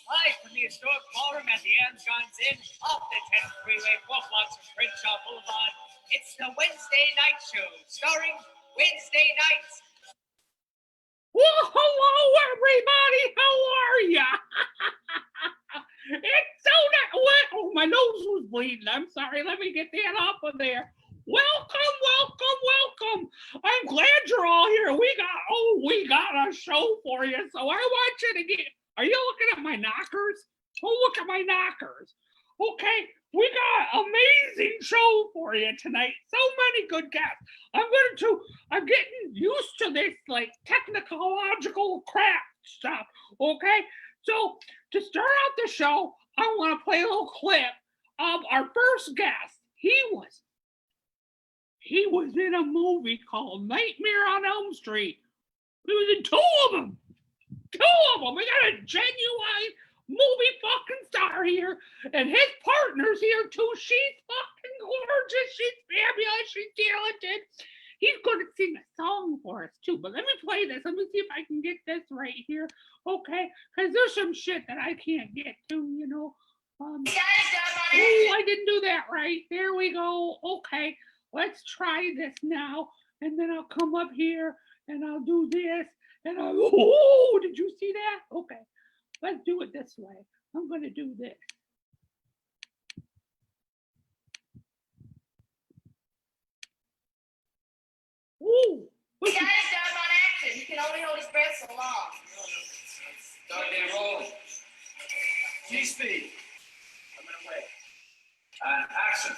Live from the historic ballroom at the Amazon's Inn, off the 10th Freeway, 4 blocks from Crenshaw Boulevard. It's the Wednesday Night Show, starring Wednesday Nights. Well, hello, everybody. How are ya? It's so that. Oh, my nose was bleeding. I'm sorry. Let me get that off of there. Welcome, welcome, welcome. I'm glad you're all here. We got a show for you. So I want you to get. Are you looking at my knockers? Oh, look at my knockers. Okay, we got an amazing show for you tonight. So many good guests. I'm getting used to this like technological crap stuff. Okay, so to start out the show, I want to play a little clip of our first guest. He was in a movie called Nightmare on Elm Street. He was in two of them. We got a genuine movie fucking star here, and his partner's here too. She's fucking gorgeous. She's fabulous. She's talented. He's going to sing a song for us too. But let me play this. Let me see if I can get this right here. Okay, because there's some shit that I can't get to, you know. Oh, I didn't do that right. There we go. Okay, let's try this now, and then I'll come up here and I'll do this. And oh, did you see that? Okay, let's do it this way. I'm going to do this. Ooh. The guy died on accident. He can only hold his breath so long. Start there rolling. G-speed. Coming away. And action.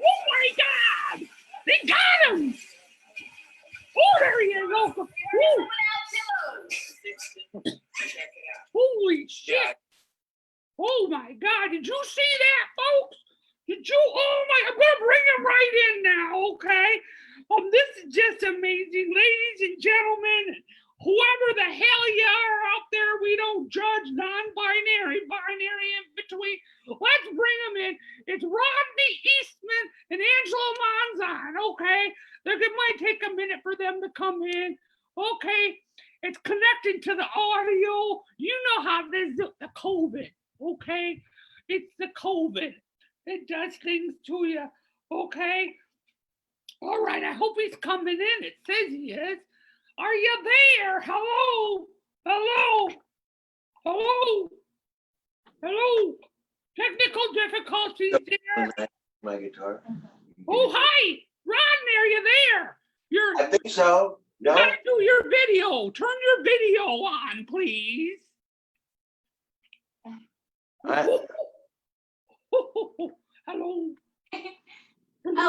Oh my God! They got him! Oh, there he is! Holy shit! Oh my God! Did you see that, folks? Did you? Oh my! I'm gonna bring him right in now, okay? This is just amazing, ladies and gentlemen. Whoever the hell you are out there, we don't judge non-binary, binary in between. Let's bring them in. It's Rodney, Eastman, and Angela Monzon, okay? It might take a minute for them to come in. Okay, it's connected to the audio. You know how this is the COVID, okay? It's the COVID. It does things to you, okay? All right, I hope he's coming in. It says he is. Are you there? Hello? Hello? Hello? Hello? Technical difficulties there. My guitar. Oh, hi. Rodney, are you there? I think so. No? You gotta do your video. Turn your video on, please. Hello. Oh, There they are.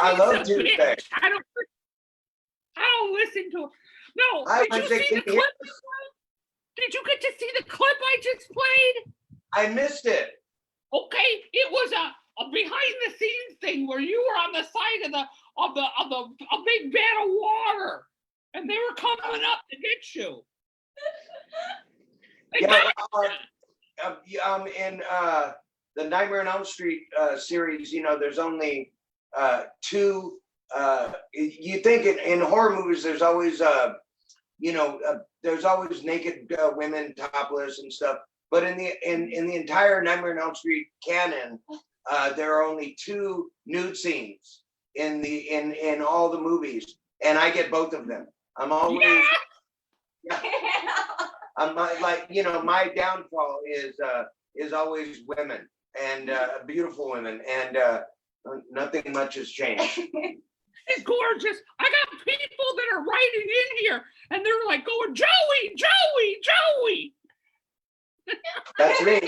I love He's a Tuesday. bitch. I don't listen to him. No, Hi, did you Wednesday, see the can you hear clip? Did you get to see the clip I just played? I missed it. Okay, it was a behind the scenes thing where you were on the side of a big vat of water, and they were coming up to get you. They Yeah, got in the Nightmare on Elm Street series, you know, there's only two. You think in horror movies, there's always there's always naked women topless and stuff. But in the entire Nightmare on Elm Street canon, there are only two nude scenes in all the movies, and I get both of them. I'm always I'm my downfall is always women and beautiful women, and nothing much has changed. It's gorgeous. I got people that are writing in here, and they're like going, Joey, Joey, Joey. That's me.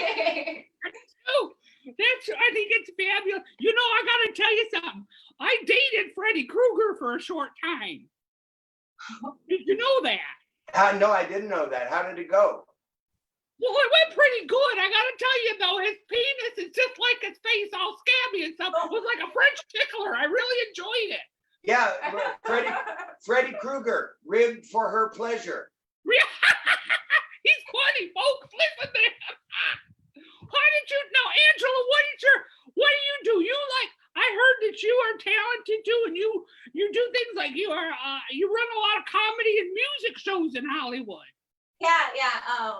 Oh, I think it's fabulous. You know, I gotta tell you something. I dated Freddy Krueger for a short time. Did you know that? No, I didn't know that. How did it go? Well, it went pretty good. I gotta tell you though, his penis is just like his face, all scabby and stuff. It was like a French tickler. I really enjoyed it. Yeah, Freddy Krueger, ribbed for her pleasure. He's funny, folks. Listen to him. How did you know, Angela? What do you do? I heard that you are talented too, and you do things like you run a lot of comedy and music shows in Hollywood. Yeah.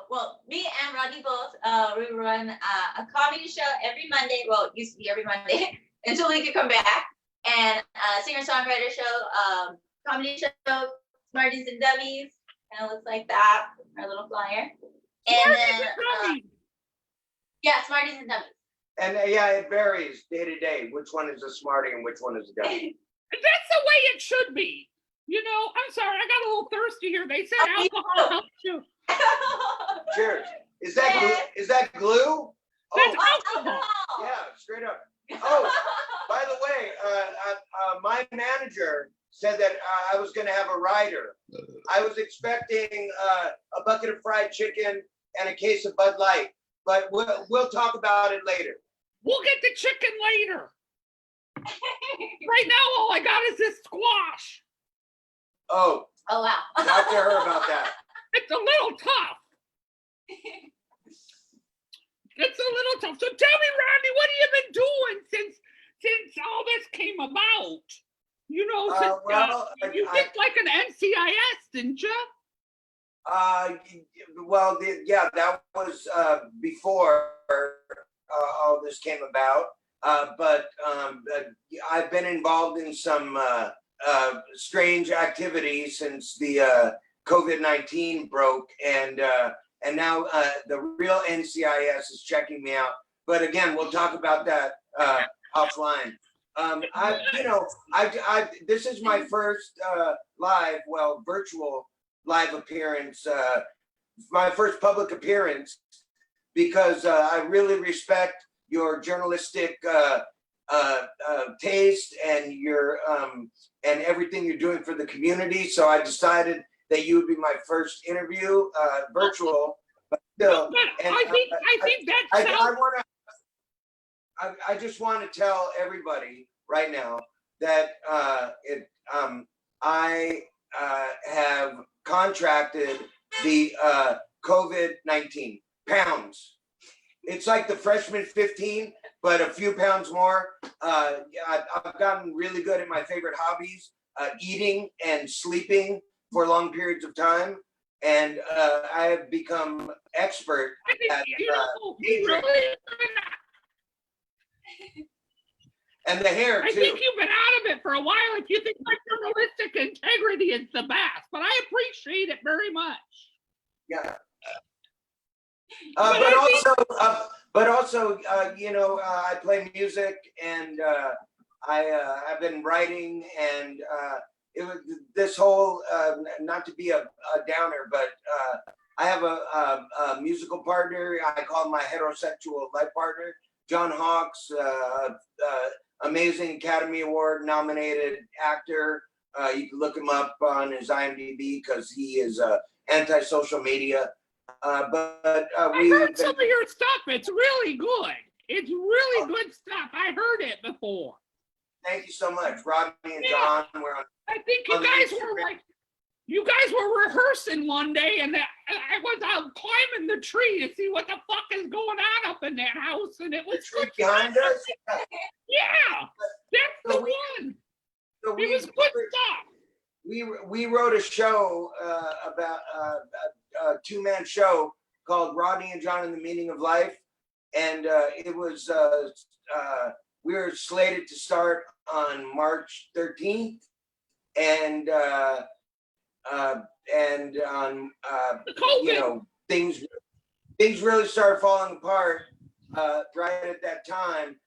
Well, me and Rodney both, we run a comedy show every Monday. Well, it used to be every Monday until we could come back. And singer-songwriter show, comedy show, Smarties and Dummies, kind of looks like that, our little flyer. And then, Smarties and Dummies. And it varies day to day. Which one is a smartie and which one is a dummy? That's the way it should be. You know, I'm sorry, I got a little thirsty here. They said alcohol helps you. Cheers. Is that glue? Is that glue? That's alcohol. Yeah, straight up. Oh, by the way, my manager said that I was going to have a rider. I was expecting a bucket of fried chicken and a case of Bud Light, but we'll talk about it later. We'll get the chicken later. Right now, all I got is this squash. Oh wow. Talk to her about that. It's a little tough. It's a little tough. So tell me, Rodney, what have you been doing since all this came about? You know, since you did like an NCIS, didn't you? That was before all this came about. But I've been involved in some strange activities since the COVID-19 broke, and now the real NCIS is checking me out. But again, we'll talk about that offline. This is my first virtual live appearance, my first public appearance, because I really respect your journalistic taste and your and everything you're doing for the community. So I decided that you would be my first interview, virtual, but still. And I think that's. I just want to tell everybody right now that I have contracted the COVID-19 pounds. It's like the freshman 15, but a few pounds more. I've gotten really good at my favorite hobbies, eating and sleeping for long periods of time. And I have become expert at and the hair too. I think you've been out of it for a while if you think my journalistic integrity is the best, but I appreciate it very much. Yeah. But also, I play music, and I've been writing, and it was this whole, not to be a downer, but I have a musical partner. I call him my heterosexual life partner, John Hawkes, amazing Academy Award nominated actor. You can look him up on his IMDb because he is anti-social media. But I heard some of your stuff. It's really good. It's really good stuff. I heard it before. Thank you so much, Rodney and John. We're on. I think you guys were rehearsing one day, and I was out climbing the tree to see what the fuck is going on up in that house, and it was good behind us. Yeah, that's the one. So it was good stuff. We wrote a show about a two-man show called Rodney and John and the Meaning of Life, and it was we were slated to start on March 13th, and on you know, things really started falling apart right at that time.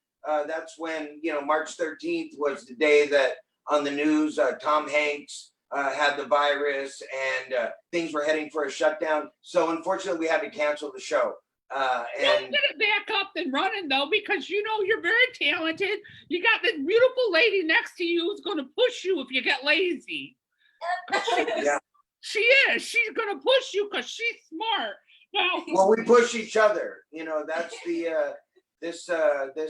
That's when, you know, March 13th was the day that on the news Tom Hanks had the virus, and things were heading for a shutdown. So unfortunately, we had to cancel the show. And get it back up and running though, because you know you're very talented. You got this beautiful lady next to you who's going to push you if you get lazy. yeah. She is. She's going to push you because she's smart. Now, well, we push each other. You know, that's the this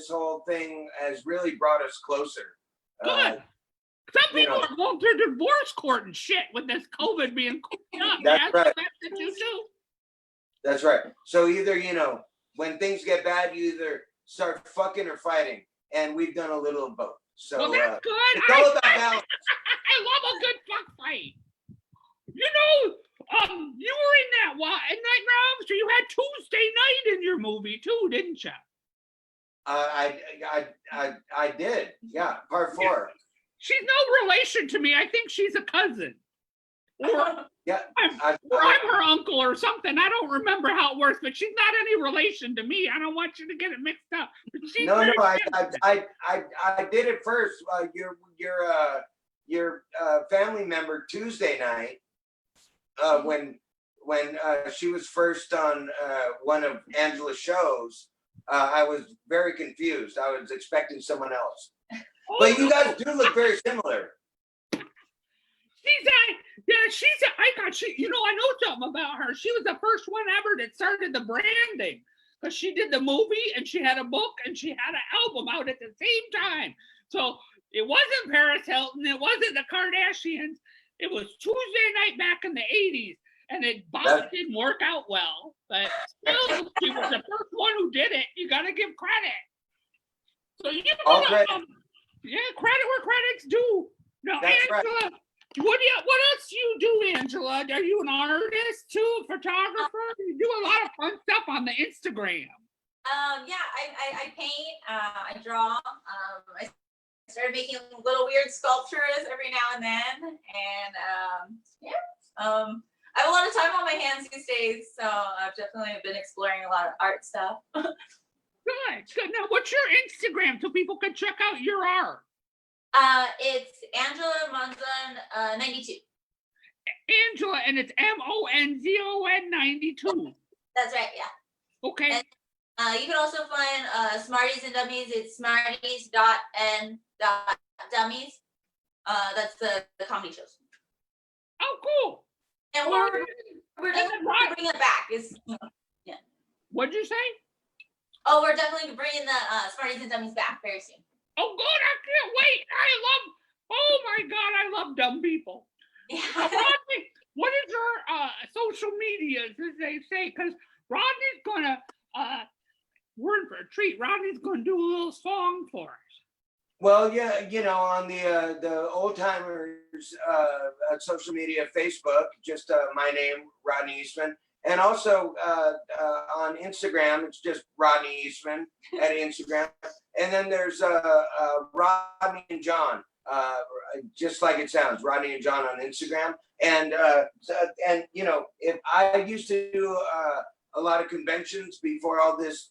whole thing has really brought us closer. Good. Some people are going through divorce court and shit with this COVID being up. That's right. That you do. That's right. So either, you know, when things get bad, you either start fucking or fighting, and we've done a little of both. So well, that's good. It's all about balance. I love a good fuck fight. You know, you were in that Nightmare on Elm Street. You had Tuesday Night in your movie too, didn't you? I did. Yeah, part 4. Yeah. She's no relation to me. I think she's a cousin. Or yeah, I'm her uncle or something. I don't remember how it works, but she's not any relation to me. I don't want you to get it mixed up. No, I did it first. Your family member Tuesday Night, when she was first on one of Angela's shows, I was very confused. I was expecting someone else. But you guys do look very similar. You know, I know something about her. She was the first one ever that started the branding, because she did the movie and she had a book and she had an album out at the same time. So it wasn't Paris Hilton, it wasn't the Kardashians. It was Tuesday Night back in the 80s, and it didn't work out well. But still, she was the first one who did it. You got to give credit. So you credit where credit's due. No, Angela. Right. What else do you do, Angela? Are you an artist too, a photographer? You do a lot of fun stuff on the Instagram. Yeah, I paint, I draw. I started making little weird sculptures every now and then, and I have a lot of time on my hands these days, so I've definitely been exploring a lot of art stuff. Good. Now, what's your Instagram so people can check out your art? It's Angela Monzon 92. Angela, and it's MONZON 92. That's right, yeah. Okay. And, you can also find Smarties and Dummies. It's smarties.n.dummies. That's the comedy shows. Oh, cool. And we're definitely bringing it back. Yeah. What'd you say? Oh, we're definitely bringing the Smarties and Dummies back very soon. Oh, good. I can't wait. Oh my God, I love dumb people. Yeah. Rodney, what is your social medias, as they say? Because Rodney's gonna, we're in for a treat. Rodney's gonna do a little song for us. Well, yeah, you know, on the Old Timers social media, Facebook, just my name, Rodney Eastman. And also on Instagram, it's just Rodney Eastman at Instagram. And then there's Rodney and John, just like it sounds, Rodney and John on Instagram. And you know, if I used to do a lot of conventions before all this,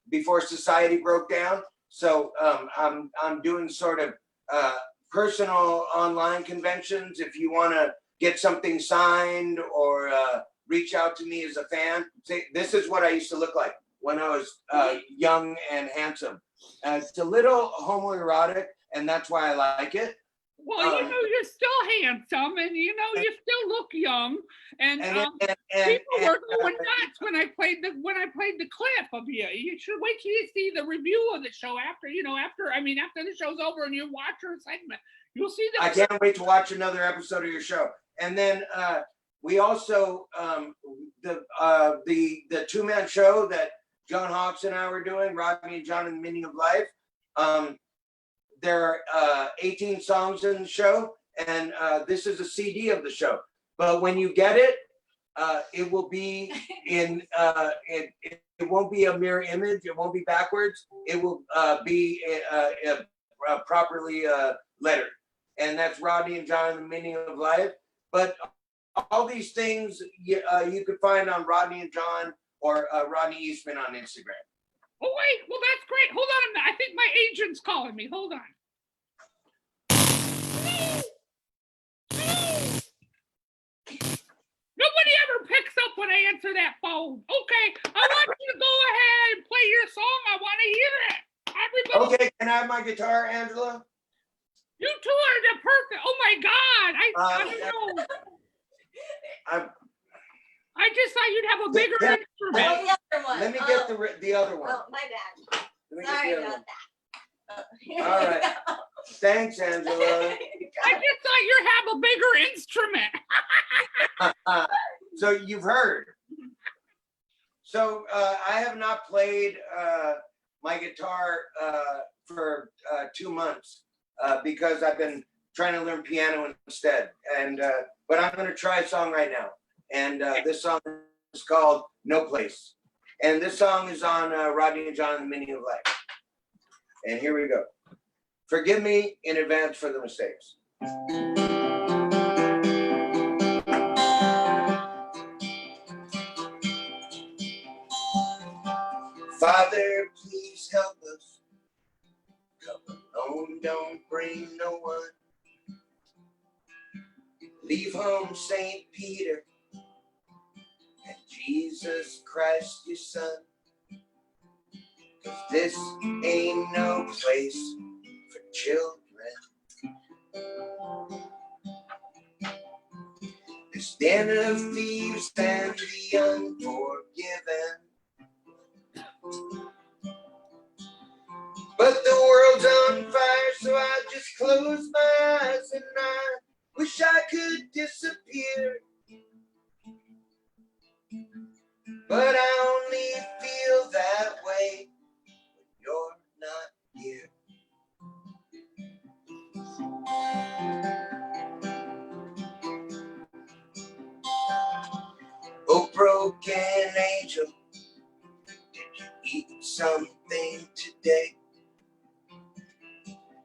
before society broke down. So I'm doing sort of personal online conventions. If you want to get something signed or reach out to me as a fan, say, this is what I used to look like when I was young and handsome. It's a little homoerotic, and that's why I like it. Well, you're still handsome, and you still look young, and people were going nuts when I played the clip of you. You should wait till you see the review of the show after the show's over and you watch your segment. You'll see that. I can't wait to watch another episode of your show. And then we also the two-man show that John Hawks and I were doing, Rodney and John and the Meaning of Life. There are 18 songs in the show, and this is a CD of the show. But when you get it, it will be in it won't be a mirror image. It won't be backwards. It will be properly lettered, and that's Rodney and John and the Meaning of Life. But all these things you could find on Rodney and John or Rodney Eastman on Instagram. Oh wait, well that's great. Hold on a minute. I think my agent's calling me. Hold on. Nobody ever picks up when I answer that phone. Okay, I want you to go ahead and play your song. I want to hear it. Everybody. Okay, can I have my guitar, Angela? You two are the perfect. Oh my God! I don't know. I just thought you'd have a bigger instrument. Oh, the other one. Let me get the other one. Oh, my bad. Let me get Sorry the other about one. that. All right. Thanks, Angela. I just thought you'd have a bigger instrument. So you've heard. So I have not played my guitar for 2 months because I've been trying to learn piano instead. And but I'm going to try a song right now. And this song is called No Place. And this song is on Rodney and John and the Meaning of Life. And here we go. Forgive me in advance for the mistakes. Father, please help us. Come alone, don't bring no one. Leave home St. Peter and Jesus Christ, your son. 'Cause this ain't no place for children. This den of thieves and the unforgiven. But the world's on fire, so I just close my eyes and I wish I could disappear. But I only feel that way when you're not here. Oh, broken angel, did you eat something today?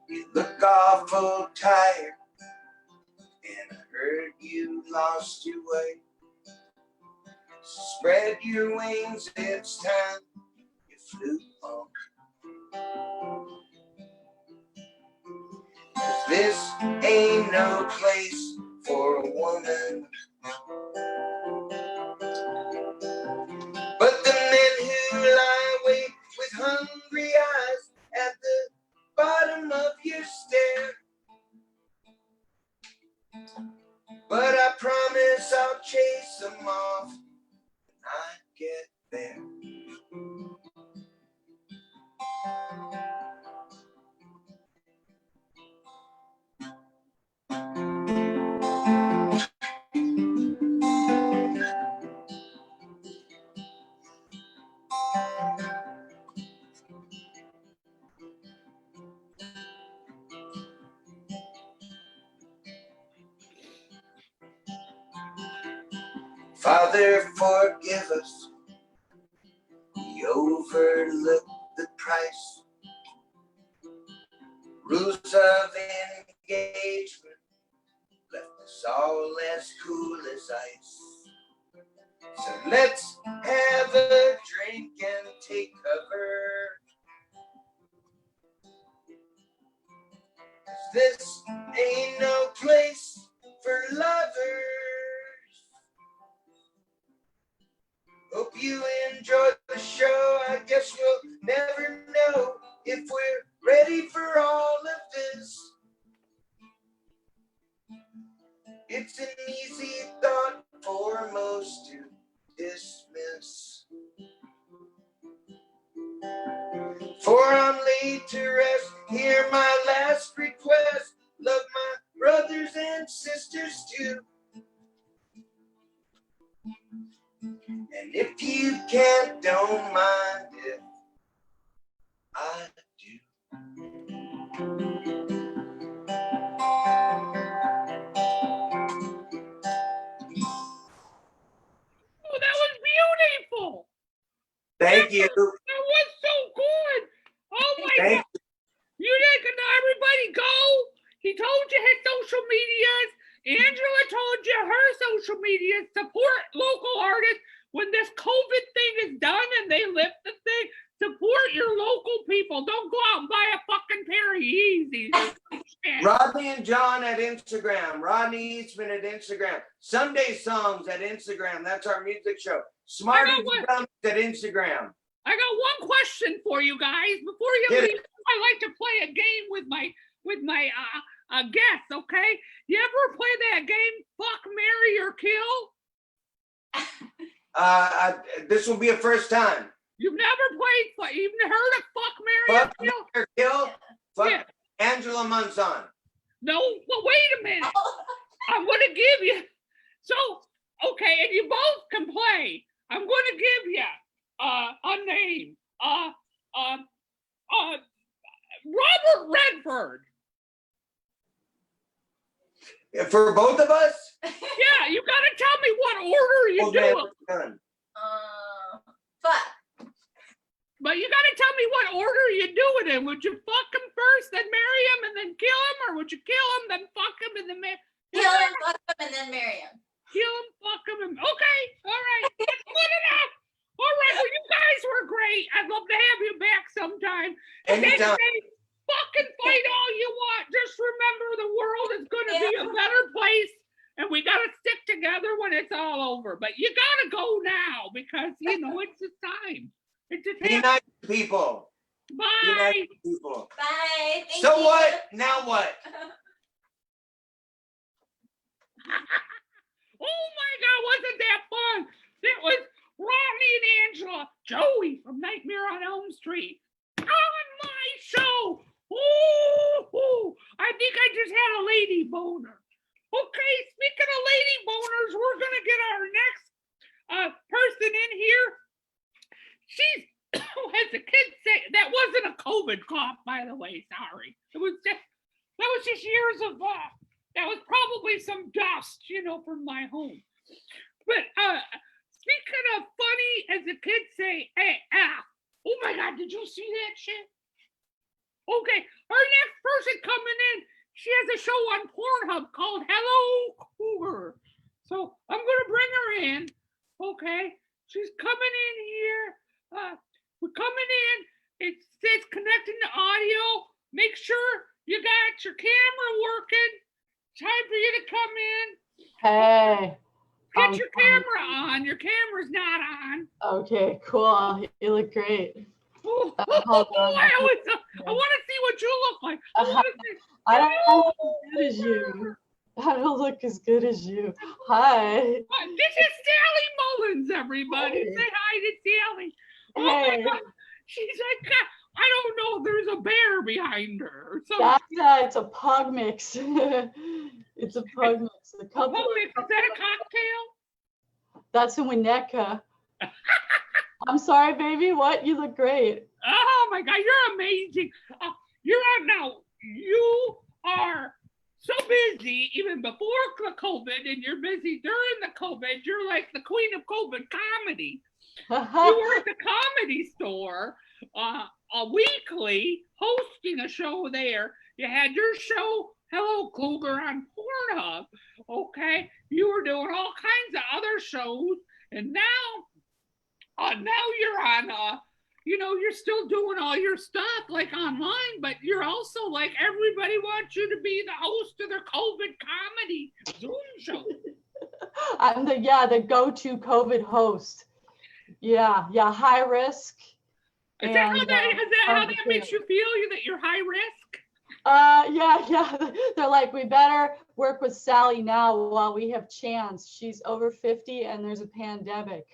You look awful tired, and I heard you lost your way. So spread your wings, it's time you flew home. 'Cause this ain't no place for a woman. But the men who lie awake with hungry eyes at the bottom of your stair. But I promise I'll chase them off when I get there. Father, forgive us. We overlooked the price. Rules of engagement left us all as cool as ice. So let's have a drink and take cover. 'Cause this ain't no place for lovers. Hope you enjoyed the show. I guess we'll never know if we're ready for all of this. It's an easy thought for most to dismiss. For I'm laid to rest, hear my last request. Love my brothers and sisters too. And if you can't, don't mind if I do. Oh, that was beautiful. Thank you. That was so good. Oh my Thank God. You didn't everybody go. He told you his social medias. Angela told you her social media. Support local artists. When this COVID thing is done and they lift the thing, support your local people. Don't go out and buy a fucking pair of Yeezys. Rodney and John at Instagram. Rodney Eastman at Instagram. Sunday Songs at Instagram. That's our music show. Smarty Dummies at Instagram. I got one question for you guys before you Hit leave. it. I like to play a game with my guests. Okay, you ever play that game? Fuck, marry, or kill? This will be a first time. You've never played. You've heard of fuck, marry, Fuck, or kill? marry, or kill. Fuck Yeah. Angela Monzon. No, well, wait a minute. I'm going to give you. So, okay, and you both can play. I'm going to give you a name. Robert Redford. For both of us? Yeah, you got to tell me what order you Oh, do man, it. we're done. Fuck. But you got to tell me what order you do it in. Would you fuck him first, then marry him, and then kill him? Or would you kill him, then fuck him, and then marry him? Kill him, fuck him, and then marry him. Kill him, fuck him, and okay, all right, that's good enough. All right, well, you guys were great. I'd love to have you back sometime. Anytime. Fucking fight all you want. Just remember the world is going to be a better place, and we got to stick together when it's all over. But you got to go now because, you know, it's the time. It's the Be time. nice to people. Bye. Be nice to people. Bye. Thank So you. what? Now what? Oh my God, wasn't that fun? It was Rodney and Angela, Joey from Nightmare on Elm Street on my show. Ooh, I think I just had a lady boner. Okay, speaking of lady boners, we're gonna get our next person in here. She's, as the kids say, that wasn't a COVID cough, by the way. Sorry, that was just years of that was probably some dust, you know, from my home. But speaking of funny, as the kids say, AF. Oh my God, did you see that shit? Okay, our next person coming in, she has a show on Pornhub called Hello Cougar. So I'm gonna bring her in. Okay, she's coming in here. We're coming in. It says connecting to audio. Make sure you got your camera working. Time for you to come in. Hey. Get your camera on. Your camera's not on. Okay, cool. You look great. Oh, hold on. I want to see what you look like. I want to see. I don't look as good as you. I don't look as good as you. Hi. This is Sally Mullins, everybody. Hey. Say hi to Sally. Oh my Hey. God. She's like, I don't know. There's a bear behind her. So It's a pug mix. It's a pug mix. is that a cocktail? That's a Winnetka. I'm sorry, baby. What? You look great. Oh my God, you're amazing. You're out now. You are so busy even before the COVID, and you're busy during the COVID. You're like the queen of COVID comedy. You were at the Comedy Store weekly hosting a show there. You had your show Hello Cougar on Pornhub. Okay, you were doing all kinds of other shows, and now you're on. You're still doing all your stuff like online, but you're also like everybody wants you to be the host of their COVID comedy Zoom show. I'm the go-to COVID host. Yeah, high risk. Is that how that too. makes you feel? That you're high risk? Yeah. They're like, we better work with Sally now while we have chance. She's over 50 and there's a pandemic.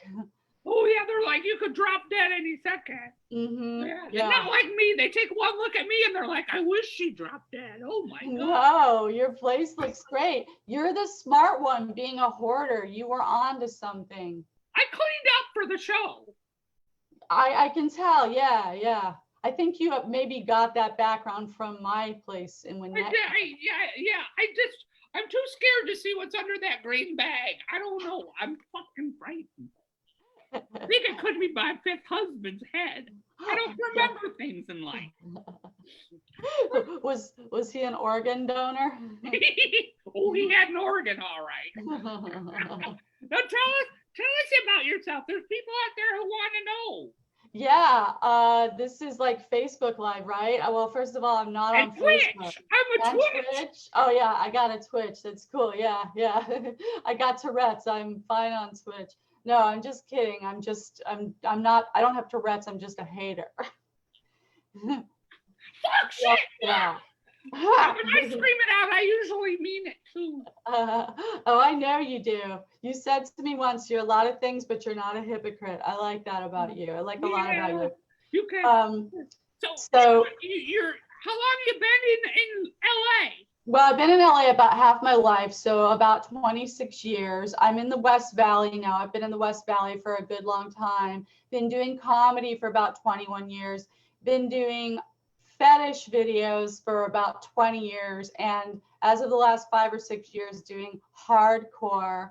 Oh yeah, they're like, you could drop dead any second. Yeah. They're not like me. They take one look at me and they're like, I wish she dropped dead. Oh my God. No, your place looks great. You're the smart one being a hoarder. You were on to something. I cleaned up for the show. I can tell. Yeah. I think you have maybe got that background from my place in Winnett. I'm too scared to see what's under that green bag. I don't know. I'm fucking frightened. I think it could be my 5th husband's head. I don't remember things in life. Was he an organ donor? Oh, he had an organ, all right. Now tell us about yourself. There's people out there who want to know. Yeah, this is like Facebook Live, right? Well, first of all, I'm not on Twitch. Facebook. I'm a Twitch. Oh yeah, I got a Twitch. That's cool. Yeah. I got Tourette's. I'm fine on Twitch. No, I'm just kidding. I'm not. I don't have Tourette's. I'm just a hater. Fuck shit. Yeah. When I scream it out, I usually mean it too. Oh, I know you do. You said to me once, you're a lot of things, but you're not a hypocrite. I like that about you. I like a lot about you. You can. So you're how long you been in LA? Well, I've been in LA about half my life, so about 26 years. I'm in the West Valley now. I've been in the West Valley for a good long time. Been doing comedy for about 21 years. Been doing fetish videos for about 20 years. And as of the last 5 or 6 years, doing hardcore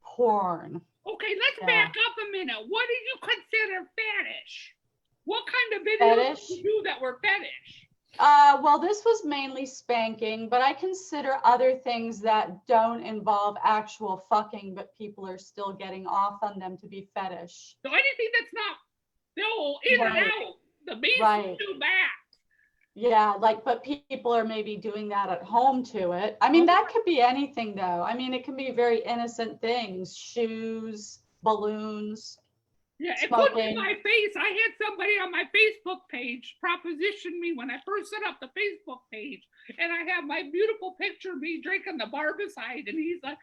porn. Okay, let's back up a minute. What do you consider fetish? What kind of videos do you do that were fetish? Well, this was mainly spanking, but I consider other things that don't involve actual fucking, but people are still getting off on them to be fetish. So anything that's not in and out, the beast is too bad. Yeah, but people are maybe doing that at home to it. I mean, that could be anything though. I mean, it can be very innocent things, shoes, balloons. Yeah, it put me in my face. I had somebody on my Facebook page proposition me when I first set up the Facebook page, and I have my beautiful picture of me drinking the Barbicide, and he's like,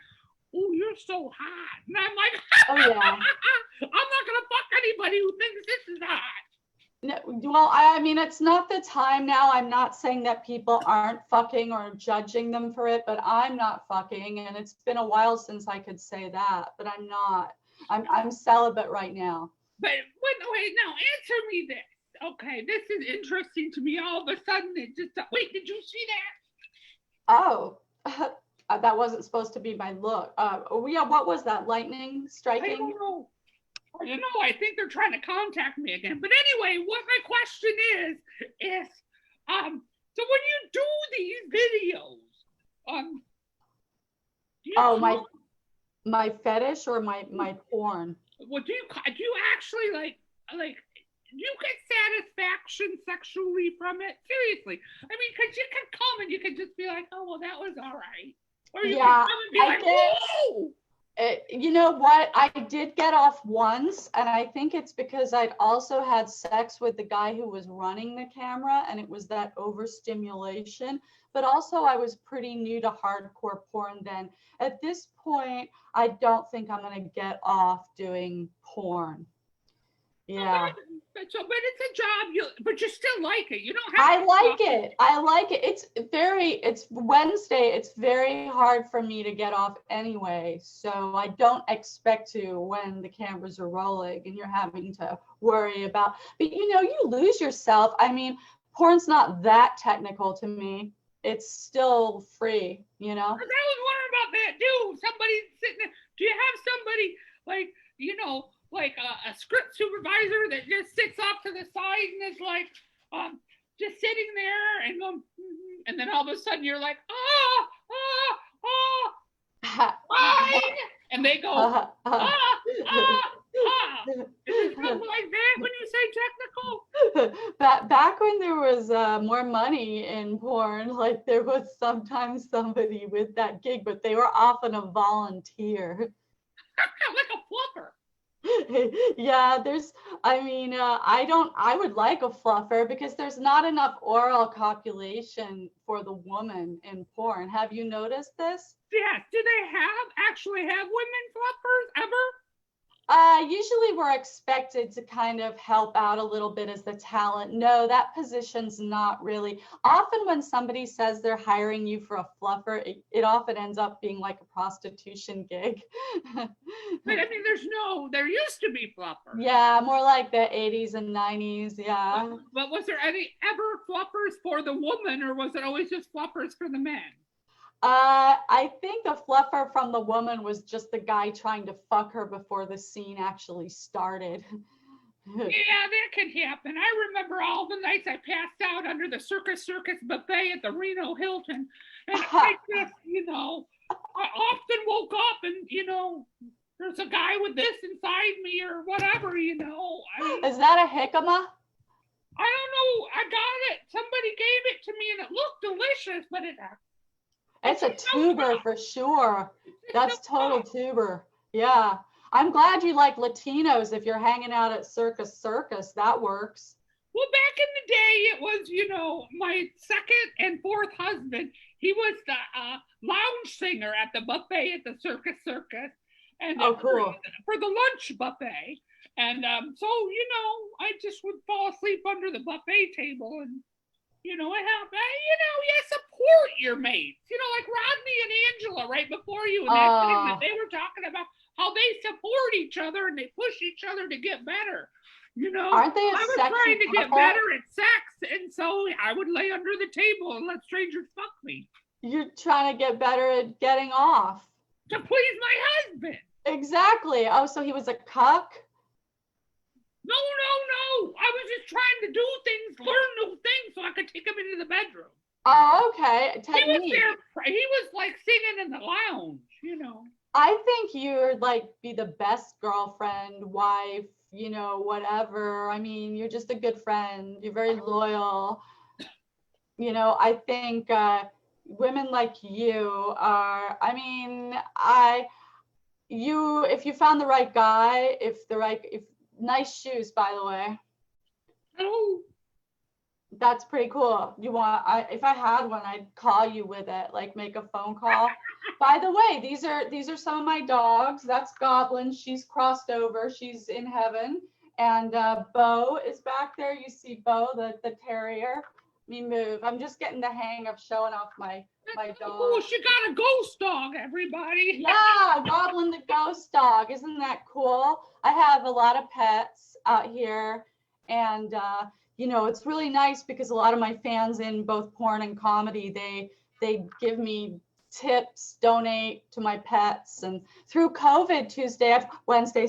"Oh, you're so hot," and I'm like, "Oh yeah, I'm not gonna fuck anybody who thinks this is hot." No, well, I mean, it's not the time now. I'm not saying that people aren't fucking or judging them for it, but I'm not fucking, and it's been a while since I could say that, but I'm not. I'm celibate right now. But wait, now answer me this. Okay, this is interesting to me. All of a sudden, it just wait. Did you see that? Oh, that wasn't supposed to be my look. Yeah, what was that? Lightning striking? I don't know. I think they're trying to contact me again. But anyway, what my question is, so when you do these videos, my fetish or my porn? Well, do you actually like do you get satisfaction sexually from it? Seriously, I mean, because you can come and you can just be like, oh well, that was all right, or you can come and be like, whoa. You know what? I did get off once, and I think it's because I'd also had sex with the guy who was running the camera, and it was that overstimulation. But also, I was pretty new to hardcore porn then. At this point, I don't think I'm going to get off doing porn. Yeah. But it's a job, but you still like it. You don't have I like it. It's Wednesday. It's very hard for me to get off anyway. So I don't expect to when the cameras are rolling and you're having to worry about, but you lose yourself. I mean, porn's not that technical to me. It's still free, I was wondering about that too. Somebody sitting there. Do you have somebody like a script supervisor that just sits off to the side and is like, just sitting there and going, and then all of a sudden you're like, fine, and they go, Is it something like that when you say technical? Back when there was more money in porn, like there was sometimes somebody with that gig, but they were often a volunteer. Like a fluffer. Yeah, there's I mean, I would like a fluffer because there's not enough oral copulation for the woman in porn. Have you noticed this? Yeah, do they actually have women fluffers ever? Usually we're expected to kind of help out a little bit as the talent. No, that position's not really. Often when somebody says they're hiring you for a fluffer, it often ends up being like a prostitution gig. But I mean, there used to be fluffers. Yeah, more like the 80s and 90s, yeah. But was there any ever fluffers for the woman, or was it always just fluffers for the men? I think the fluffer from the woman was just the guy trying to fuck her before the scene actually started. Yeah, that can happen. I remember all the nights I passed out under the Circus buffet at the Reno Hilton. And I just, I often woke up and, there's a guy with this inside me or whatever, I mean, Is that a jicama? I don't know. I got it. Somebody gave it to me and it looked delicious, but it's a tuber for sure. That's total tuber. Yeah. I'm glad you like Latinos if you're hanging out at Circus, that works. Well, back in the day, it was, my second and fourth husband. He was the lounge singer at the buffet at the Circus. And oh, cool. For the lunch buffet. And so, I just would fall asleep under the buffet table and, it happened. You support your mates. Like Rodney and Angela right before you. And that thing that they were talking about how they support each other and they push each other to get better. Aren't they a I was sexy trying to get couple? better at sex. And so I would lay under the table and let strangers fuck me. You're trying to get better at getting off. To please my husband. Exactly. Oh, so he was a cuck? No. I was just trying to do things, learn new things so I could take him into the bedroom. Oh, okay. Technique. He was like singing in the lounge, I think you'd like be the best girlfriend, wife, whatever. I mean, you're just a good friend. You're very loyal. I think women like you are, if you found the right guy, if nice shoes, by the way. Oh. That's pretty cool. If I had one, I'd call you with it, like make a phone call. By the way, these are some of my dogs. That's Goblin. She's crossed over. She's in heaven. And Bo is back there. You see Bo, the terrier. Let me move. I'm just getting the hang of showing off my dog. Oh, she got a ghost dog, everybody. Yeah, Goblin the ghost dog. Isn't that cool? I have a lot of pets out here. And it's really nice because a lot of my fans in both porn and comedy, they give me tips, donate to my pets. And through COVID Wednesday,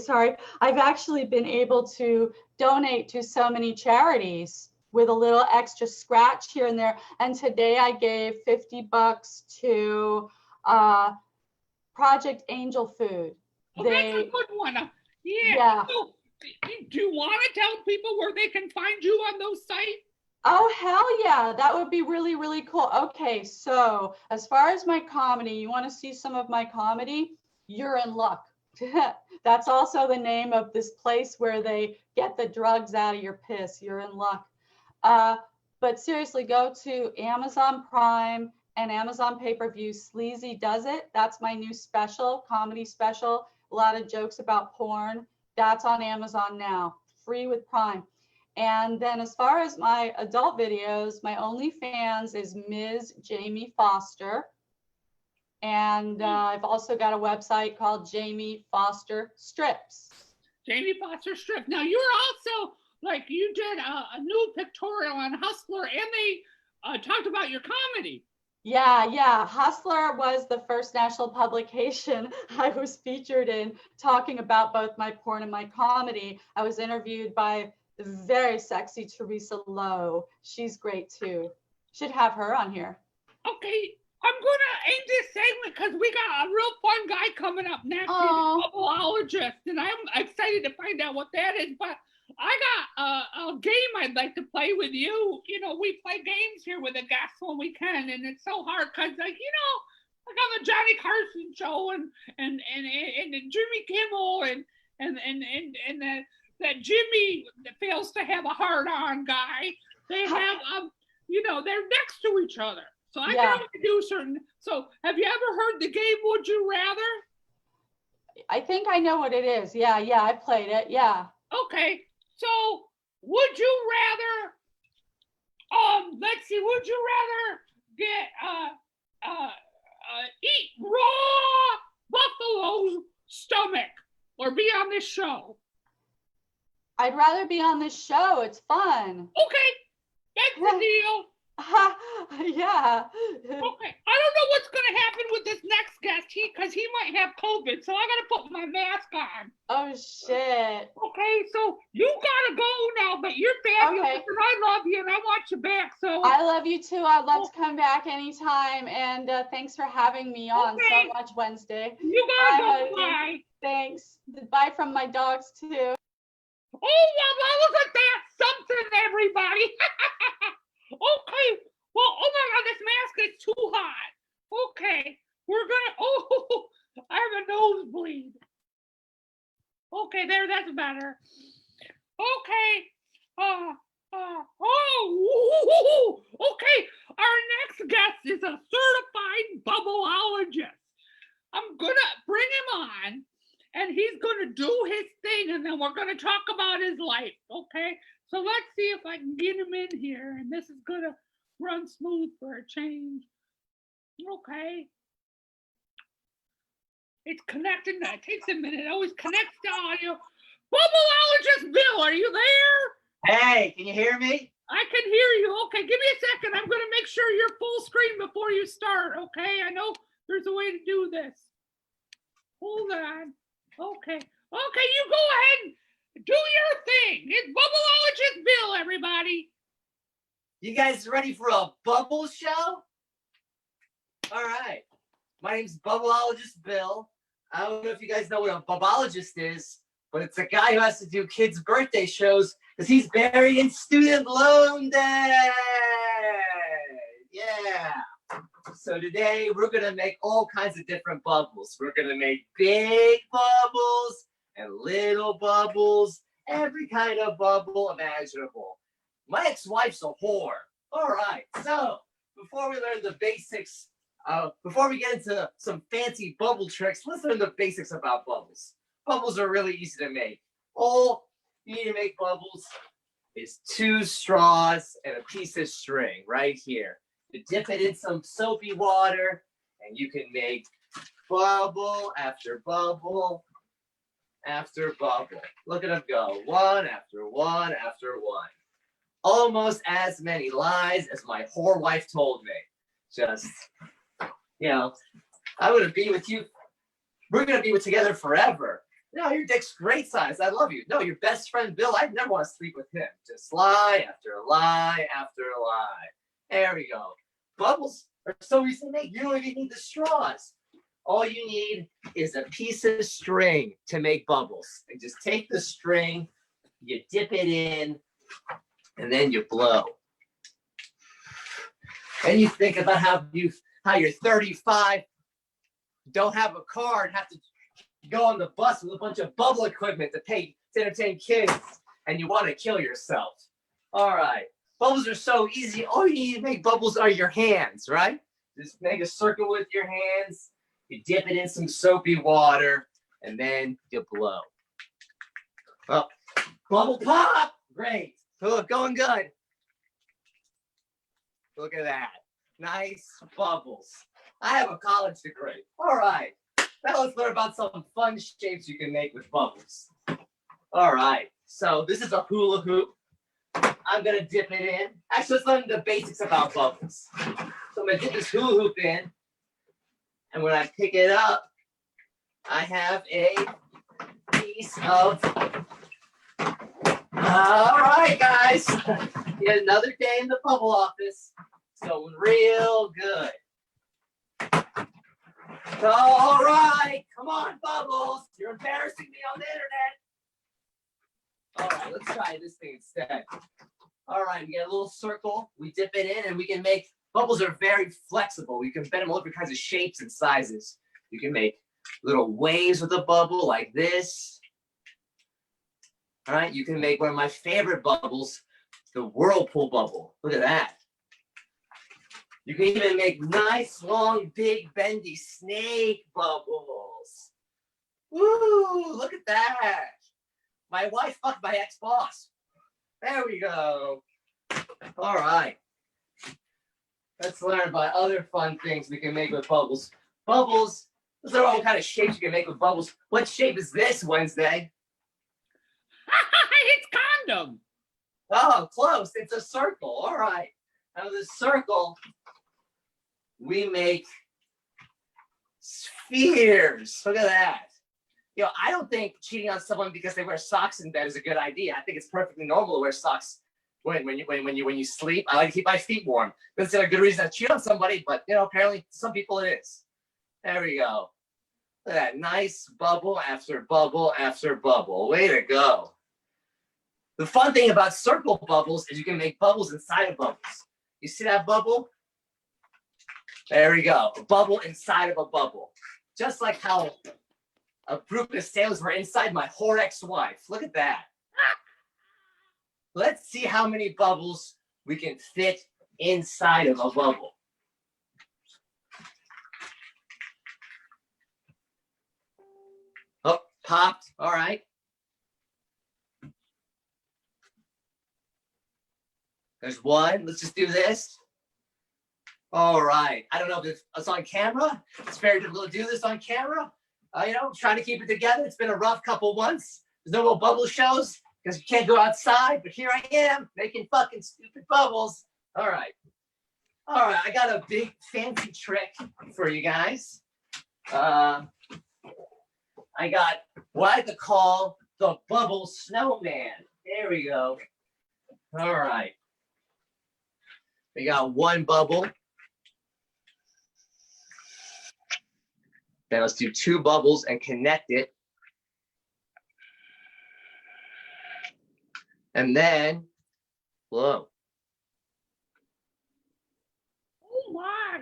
I've actually been able to donate to so many charities with a little extra scratch here and there. And today I gave $50 to Project Angel Food. Oh, that's a good one. Yeah. So, do you want to tell people where they can find you on those sites? Oh, hell yeah. That would be really, really cool. Okay, so as far as my comedy, you want to see some of my comedy? You're in luck. That's also the name of this place where they get the drugs out of your piss. You're in luck. But seriously, go to Amazon Prime and Amazon pay-per-view. Sleazy Does It. That's my new special, comedy special. A lot of jokes about porn. That's on Amazon now, free with Prime. And then as far as my adult videos, my OnlyFans is Ms. Jamie Foster. And I've also got a website called Jamie Foster Strips. Jamie Foster Strips. Now you're also, you did a new pictorial on Hustler and they talked about your comedy. Yeah. Hustler was the first national publication I was featured in, talking about both my porn and my comedy. I was interviewed by the very sexy Teresa Lowe. She's great too. Should have her on here. Okay, I'm gonna end this segment because we got a real fun guy coming up next, Bubbleologist, and I'm excited to find out what that is. But I got a game I'd like to play with you. We play games here with the guests when we can, and it's so hard because, like on the Johnny Carson show and Jimmy Kimmel and that Jimmy fails to have a hard-on guy. They have, you know, they're next to each other. So I can only do certain. So have you ever heard the game Would You Rather? I think I know what it is. Yeah, I played it. Yeah. Okay. So would you rather, let's see, would you rather get, eat raw buffalo stomach or be on this show? I'd rather be on this show. It's fun. Okay, that's the deal. Yeah. Okay, I don't know what's gonna happen with this next guest, because he might have COVID, so I gotta put my mask on. Oh shit. Okay, so you gotta go now, but you're fabulous, Okay. and I love you, and I want you back. So I love you too. I'd love to come back anytime, and thanks for having me on so much, Wednesday. You gotta Bye, go. Bye. Thanks. Bye from my dogs too. Oh, well, look at that. Something, everybody. Okay. Well, oh my God, this mask is too hot. Okay. We're gonna, oh, I have a nosebleed. Okay, there, that's better. Okay. Okay. Our next guest is a certified bubbleologist. I'm gonna bring him on, and he's gonna do his thing, and then we're gonna talk about his life. Okay. So let's see if I can get him in here, and this is gonna run smooth for a change. Okay. It's connecting. That takes a minute. It always connects to audio. Bubbleologist Bill, are you there? Hey, can you hear me? I can hear you. Okay, give me a second. I'm gonna make sure you're full screen before you start. Okay, I know there's a way to do this. Hold on. Okay. Okay, you go ahead and do your thing. It's Bubbleologist Bill, everybody. You guys ready for a bubble show? All right. My name's Bubbleologist Bill. I don't know if you guys know what a bubbleologist is, but it's a guy who has to do kids' birthday shows because he's buried in student loan debt. Yeah. So today we're going to make all kinds of different bubbles. We're going to make big bubbles and little bubbles, every kind of bubble imaginable. My ex-wife's a whore. All right, so before we learn the basics, before we get into some fancy bubble tricks, let's learn the basics about bubbles. Bubbles are really easy to make. All you need to make bubbles is 2 straws and a piece of string right here. You dip it in some soapy water, and you can make bubble after bubble after bubble. Look at them go, one after one after one. Almost as many lies as my whore wife told me. Just, you know, I wouldn't be with you. We're going to be together forever. No, your dick's great size. I love you. No, your best friend, Bill, I'd never want to sleep with him. Just lie after lie after lie. There we go. Bubbles are so easy to make. You don't even need the straws. All you need is a piece of string to make bubbles. And just take the string, you dip it in, and then you blow. Then you think about how you're 35, don't have a car, and have to go on the bus with a bunch of bubble equipment to entertain kids, and you want to kill yourself. All right, bubbles are so easy. All you need to make bubbles are your hands, right? Just make a circle with your hands. You dip it in some soapy water, and then you blow. Well, bubble pop! Great. Look, going good. Look at that. Nice bubbles. I have a college degree. All right. Now let's learn about some fun shapes you can make with bubbles. All right. So this is a hula hoop. I'm going to dip it in. Actually, let's learn the basics about bubbles. So I'm going to dip this hula hoop in. And when I pick it up, I have a piece of... All right, guys. Yet another day in the bubble office. It's going real good. All right. Come on, Bubbles. You're embarrassing me on the internet. All right, let's try this thing instead. All right, we get a little circle. We dip it in, and we can make... Bubbles are very flexible. You can bend them all different kinds of shapes and sizes. You can make little waves with a bubble like this. All right, you can make one of my favorite bubbles, the whirlpool bubble. Look at that. You can even make nice, long, big, bendy snake bubbles. Woo, look at that. My wife fucked my ex-boss. There we go. All right. Let's learn about other fun things we can make with bubbles. Bubbles, those are all kind of shapes you can make with bubbles. What shape is this, Wednesday? It's condom. Oh, close. It's a circle. All right. Out of this circle, we make spheres. Look at that. I don't think cheating on someone because they wear socks in bed is a good idea. I think it's perfectly normal to wear socks when you sleep. I like to keep my feet warm. That's a good reason to cheat on somebody, but apparently some people it is. There we go. Look at that. Nice bubble after bubble after bubble. Way to go. The fun thing about circle bubbles is you can make bubbles inside of bubbles. You see that bubble? There we go. A bubble inside of a bubble. Just like how a group of sailors were inside my whore ex-wife. Look at that. Let's see how many bubbles we can fit inside of a bubble. Oh, popped. All right. There's one. Let's just do this. All right. I don't know if it's on camera. It's very difficult to do this on camera. Trying to keep it together. It's been a rough couple months. There's no more bubble shows because you can't go outside. But here I am making fucking stupid bubbles. All right. I got a big fancy trick for you guys. I got what I like to call the bubble snowman. There we go. All right. We got one bubble. Then let's do two bubbles and connect it. And then blow. Oh my.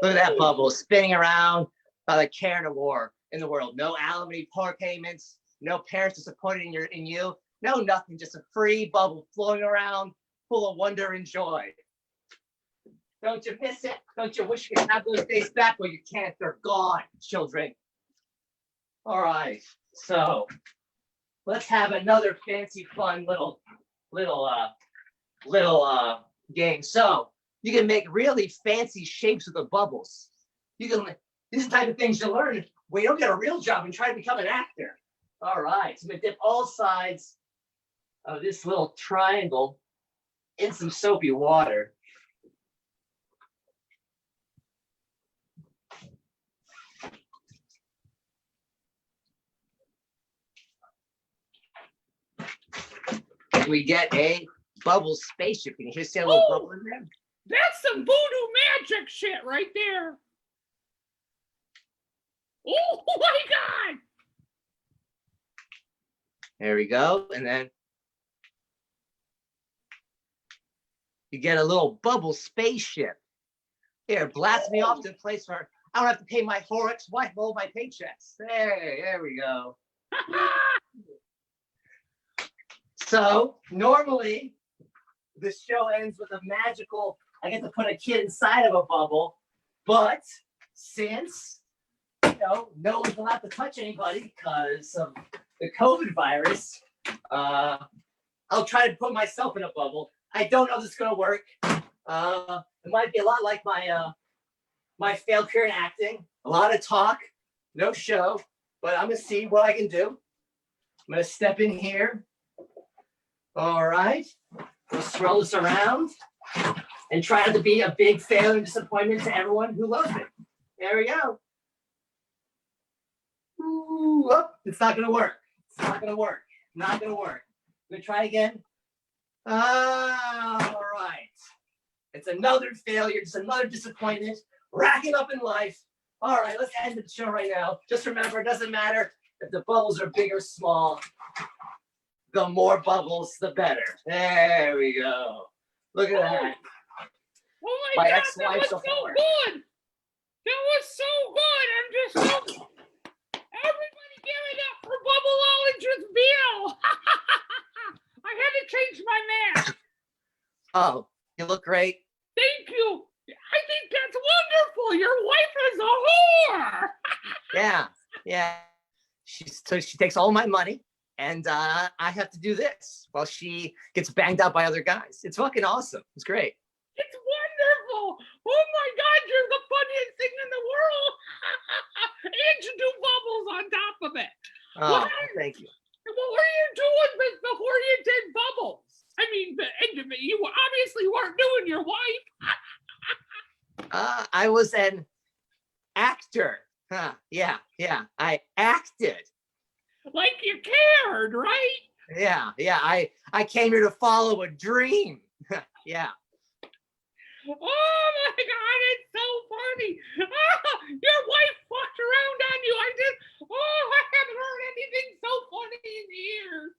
Look at that bubble spinning around like care and war in the world. No alimony poor payments, no parents disappointed in you. No, nothing, just a free bubble flowing around full of wonder and joy. Don't you miss it? Don't you wish you could have those days back? Well, you can't. They're gone, children. All right, so let's have another fancy, fun little game. So you can make really fancy shapes with the bubbles. These are the type of things you learn when you don't get a real job and try to become an actor. All right, so I'm gonna dip all sides of this little triangle in some soapy water. And we get a bubble spaceship. Can you hear a little bubble in there? That's some voodoo magic shit right there. Oh my God. There we go. And then you get a little bubble spaceship. Here, blast me off to a place where I don't have to pay my whore ex-wife all my paychecks. There we go. So normally this show ends with a magical, I get to put a kid inside of a bubble, but since no one's allowed to touch anybody because of the COVID virus, I'll try to put myself in a bubble. I don't know if this is gonna work. It might be a lot like my failed career in acting. A lot of talk, no show, but I'm gonna see what I can do. I'm gonna step in here. All right, we'll swirl this around and try to be a big failure and disappointment to everyone who loves it. There we go. Ooh, oh, it's not gonna work. It's not gonna work. Not gonna work. I'm gonna try again. All right. It's another failure, just another disappointment, racking up in life. All right, let's end the show right now. Just remember, it doesn't matter if the bubbles are big or small. The more bubbles, the better. There we go. Look at that. Oh my God, ex-wife that was so so far. good. That was so good. I'm just so. Everybody give it up for Bubbleologist Bill. I had to change my mask. Oh, you look great. Thank you. I think that's wonderful. Your wife is a whore. Yeah. She takes all my money, and I have to do this while she gets banged out by other guys. It's fucking awesome. It's great. It's wonderful. Oh my God, you're the funniest thing in the world. And you do bubbles on top of it. Oh, thank you. What were you doing before you did bubbles? I mean, you obviously weren't doing your wife. I was an actor. Yeah. I acted. Like you cared, right? Yeah. I came here to follow a dream. Yeah. Oh my God, it's so funny. Your wife fucked around on you. I haven't heard anything so funny in years.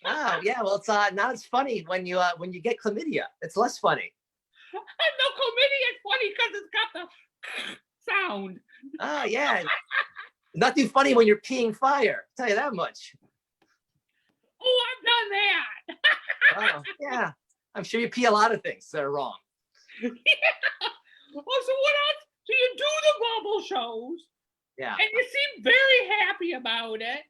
Oh, yeah. Well, it's not as funny when you get chlamydia. It's less funny. No, chlamydia is funny because it's got the sound. Oh, yeah. Not too funny when you're peeing fire. I'll tell you that much. Oh, I've done that. Oh, yeah. I'm sure you pee a lot of things that are wrong. Yeah. Oh, so what else? So you do the bubble shows. Yeah. And you seem very happy about it.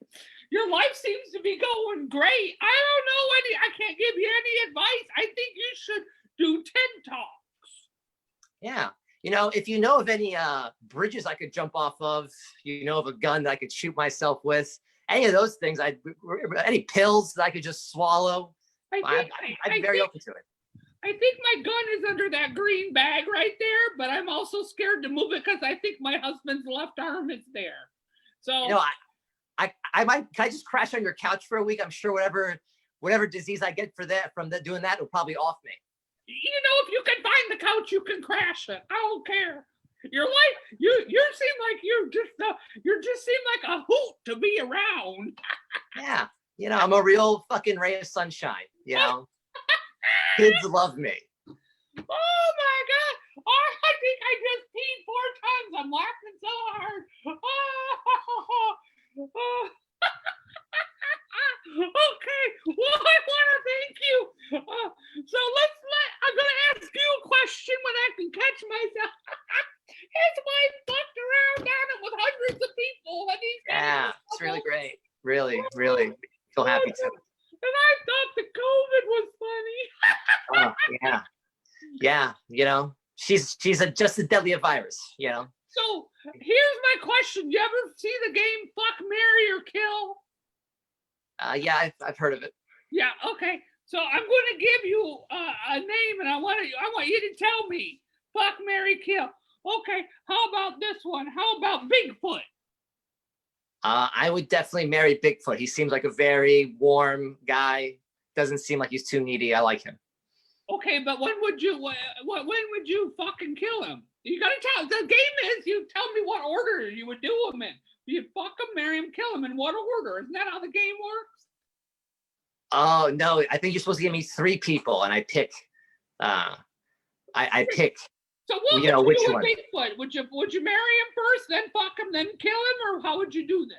Your life seems to be going great. I don't know I can't give you any advice. I think you should do TED Talks. Yeah. If you know of any bridges I could jump off of, of a gun that I could shoot myself with, any of those things, any pills that I could just swallow, I'd be very open to it. I think my gun is under that green bag right there, but I'm also scared to move it because I think my husband's left arm is there. So I might. Can I just crash on your couch for a week? I'm sure whatever disease I get from doing that will probably off me. If you can find the couch, you can crash it. I don't care. Your life, you seem like you just seem like a hoot to be around. Yeah, I'm a real fucking ray of sunshine. Kids love me. Oh my God! Oh, I think I just peed 4 times. I'm laughing so hard. Oh. Okay, well, I want to thank you. So I'm going to ask you a question when I can catch myself. His wife fucked around on him with hundreds of people. Yeah, it's really great. Really feel happy to. And I thought the COVID was funny. Oh, yeah. She's just as deadly a virus, So here's my question. You ever see the game Fuck, Marry, or Kill? Yeah, I've heard of it. Yeah, okay. So I'm going to give you a name, and I want you to tell me Fuck, Marry, Kill. Okay, how about this one? How about Bigfoot? I would definitely marry Bigfoot. He seems like a very warm guy. Doesn't seem like he's too needy. I like him. Okay, but when would you fucking kill him? You gotta tell. The game is you tell me what order you would do him in. You fuck him, marry him, kill him in what order? Isn't that how the game works? Oh no, I think you're supposed to give me 3 people, and I pick. I pick. So what would you which do with one? Bigfoot? Would you marry him first, then fuck him, then kill him, or how would you do this?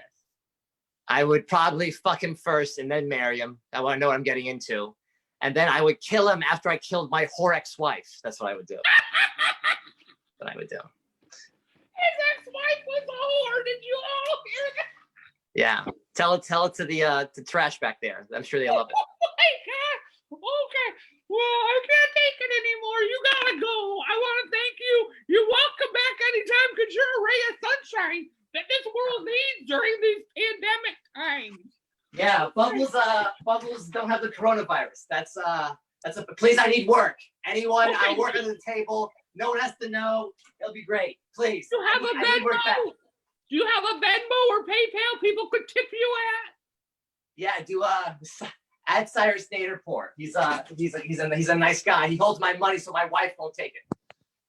I would probably fuck him first and then marry him. I want to know what I'm getting into. And then I would kill him after I killed my whore ex-wife. That's what I would do. What I would do. His ex-wife was a whore. Did you all hear that? Yeah. Tell it to the trash back there. I'm sure they love it. Oh my God. Okay. Well, I can't take it anymore. You gotta go. I want to thank you. You're welcome back anytime because you're a ray of sunshine that this world needs during these pandemic times. Yeah, Bubbles don't have the coronavirus. That's please, I need work. Anyone, Okay. I work at the table. No one has to know. It'll be great. Please. Do you have a Venmo? Do you have a Venmo or PayPal people could tip you at? Yeah, do at Cyrus Naderpour. He's a nice guy. He holds my money so my wife won't take it.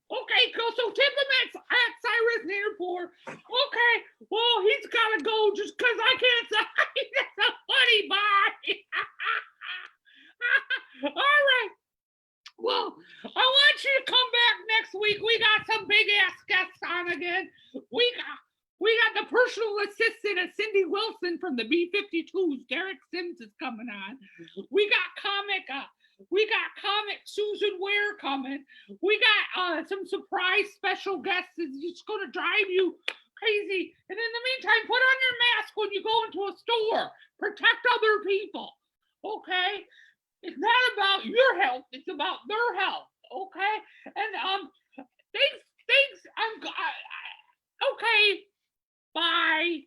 Okay, cool. So tip him at Cyrus Naderpour. Okay, well, he's got to go just because I can't say that's a funny bye. All right. Well, I want you to come back next week we got some big ass guests on again. We got the personal assistant of Cindy Wilson from the B-52s. Derek Sims is coming on. We got comic Susan Ware coming. We got some surprise special guests that's just gonna drive you crazy. And in the meantime, put on your mask when you go into a store. Protect other people. Okay? It's not about your health, it's about their health. Okay? And thanks. Okay. Bye.